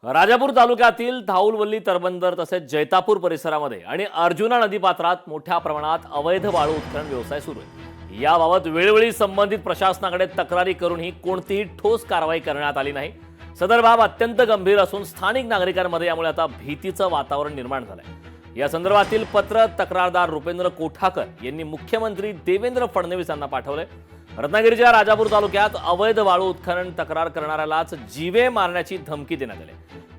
राजापूर तालुक्यातील धाऊलवल्ली तरबंदर तसेच जैतापूर परिसरामध्ये आणि अर्जुना नदीपात्रात मोठ्या प्रमाणात अवैध वाळू उत्खनन व्यवसाय सुरू आहे। याबाबत वेळोवेळी संबंधित प्रशासनाकडे तक्रारी करूनही कोणतीही ठोस कारवाई करण्यात आली नाही। सदर बाब अत्यंत गंभीर असून स्थानिक नागरिकांमध्ये यामुळे आता भीतीचं वातावरण निर्माण झालंय। या संदर्भातील पत्र तक्रारदार रुपेंद्र कोठाकर यांनी मुख्यमंत्री देवेंद्र फडणवीस यांना पाठवले। रत्नागिरीच्या राजापूर तालुक्यात अवैध वाळू उत्खनन तक्रार करणाऱ्यालाच जीवे मारण्याची धमकी देण्यात आली।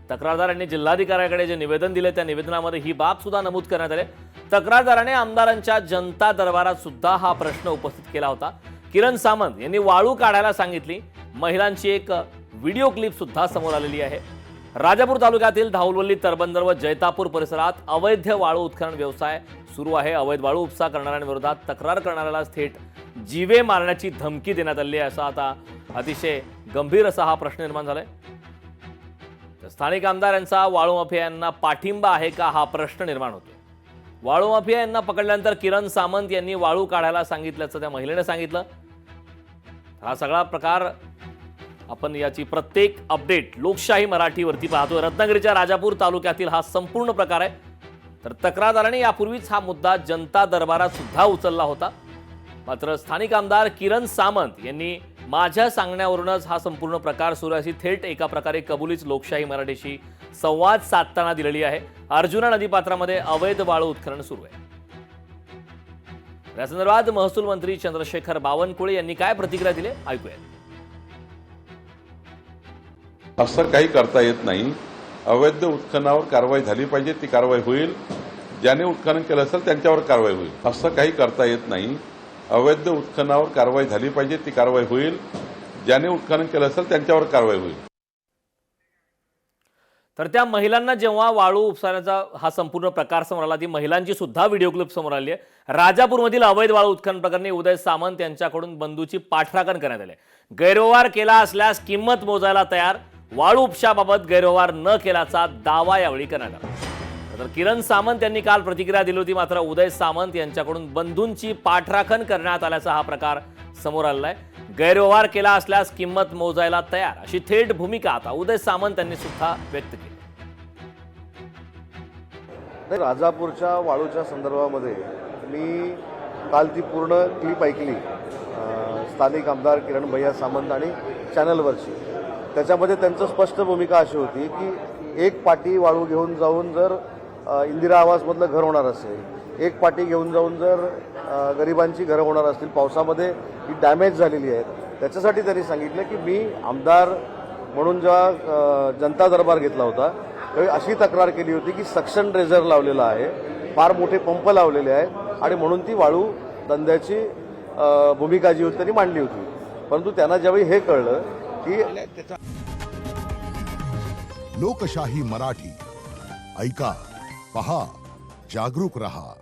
तक्रारदारांनी जिल्हाधिकाऱ्याकडे जे निवेदन दिले त्या निवेदनामध्ये ही बाब सुद्धा नमूद करण्यात आले। तक्रारदाराने आमदारांच्या जनता दरबारात सुद्धा हा प्रश्न उपस्थित केला होता। किरण सामंत यांनी वाळू काढायला सांगितली। महिलांची एक व्हिडिओ क्लिप सुद्धा समोर आलेली आहे। राजापूर तालुक्यातील धाऊलवल्ली तरबंदर व जैतापूर परिसरात अवैध वाळू उत्खनन व्यवसाय सुरू आहे। अवैध वाळू उपसा करणाऱ्यांविरोधात तक्रार करणाऱ्याला थेट जीवे मारण्याची धमकी देण्यात आली आहे। असा आता अतिशय गंभीर असा हा प्रश्न निर्माण झालाय। स्थानिक आमदार यांचा वाळू माफिया यांना पाठिंबा आहे का हा प्रश्न निर्माण होतो। वाळू माफिया यांना पकडल्यानंतर किरण सामंत यांनी वाळू काढायला सांगितल्याचं त्या महिलेने सांगितलं। हा सगळा प्रकार आपण याची प्रत्येक अपडेट लोकशाही मराठीवरती पाहतोय। रत्नागिरीच्या राजापूर तालुक्यातील हा संपूर्ण प्रकार आहे। तर तक्रारदाराने यापूर्वीच हा मुद्दा जनता दरबारात सुद्धा उचलला होता। मात्र स्थानिक आमदार किरण सामंत यांनी माझ्या सांगण्यावरूनच हा संपूर्ण प्रकार सुरू अशी थेट एका प्रकारे कबुलीच लोकशाही मराठीशी संवाद साधताना दिलेली आहे। अर्जुना नदीपात्रामध्ये अवैध वाळू उत्खनन सुरू आहे। या संदर्भात महसूल मंत्री चंद्रशेखर बावनकुळे यांनी काय प्रतिक्रिया दिली ऐकूया। असं काही करता येत नाही। अवैध उत्खननावर कारवाई झाली पाहिजे, ती कारवाई होईल। ज्याने उत्खनन केलं असेल त्यांच्यावर कारवाई होईल। असं काही करता येत नाही। अवैध उत्खननावर कारवाई झाली पाहिजे, ती कारवाई होईल। ज्याने उत्खनन केलं असेल त्यांच्यावर कारवाई होईल। तर त्या महिलांना जेव्हा वाळू उपसाण्याचा हा संपूर्ण प्रकार समोर आला, ती महिलांची सुद्धा व्हिडिओ क्लिप समोर आली आहे। राजापूरमधील अवैध वाळू उत्खनन प्रकरणी उदय सामंत यांच्याकडून बंधूची पाठराखण करण्यात आली। गैरव्यवहार केला असल्यास किंमत मोजायला तयार। वाळू उपशाबाबत गैरव्यवहार न केल्याचा दावा यावेळी करण्यात आला। तर किरण सामंत यांनी काल प्रतिक्रिया दिली होती। मात्र उदय सामंत यांच्याकडून बंधूंची पाठराखण करण्यात आल्याचा हा प्रकार समोर आलेला आहे। गैरव्यवहार केला असल्यास किंमत मोजायला तयार अशी थेट भूमिका आता उदय सामंत यांनी सुद्धा व्यक्त केली। राजापूरच्या वाळूच्या संदर्भामध्ये मी काल ती पूर्ण क्लिप ऐकली, स्थानिक आमदार किरण भैया सामंत आणि चॅनलवरची। त्याच्यामध्ये त्यांचं स्पष्ट भूमिका अशी होती की एक पाटी वाळू घेऊन जाऊन जर इंदिरा आवासमधलं घर होणार असेल, एक पाटी घेऊन जाऊन जर गरिबांची घरं होणार असतील, पावसामध्ये ही डॅमेज झालेली आहेत, त्याच्यासाठी त्यांनी सांगितलं की मी आमदार म्हणून जेव्हा जनता दरबार घेतला होता तेव्हा अशी तक्रार केली होती की सक्शन रेझर लावलेला आहे, फार मोठे पंप लावलेले आहेत आणि म्हणून ती वाळू धंद्याची भूमिका जी होती त्यांनी मांडली होती। परंतु त्यांना ज्यावेळी हे कळलं की लोकशाही मराठी ऐका, पहा, जागरूक रहा।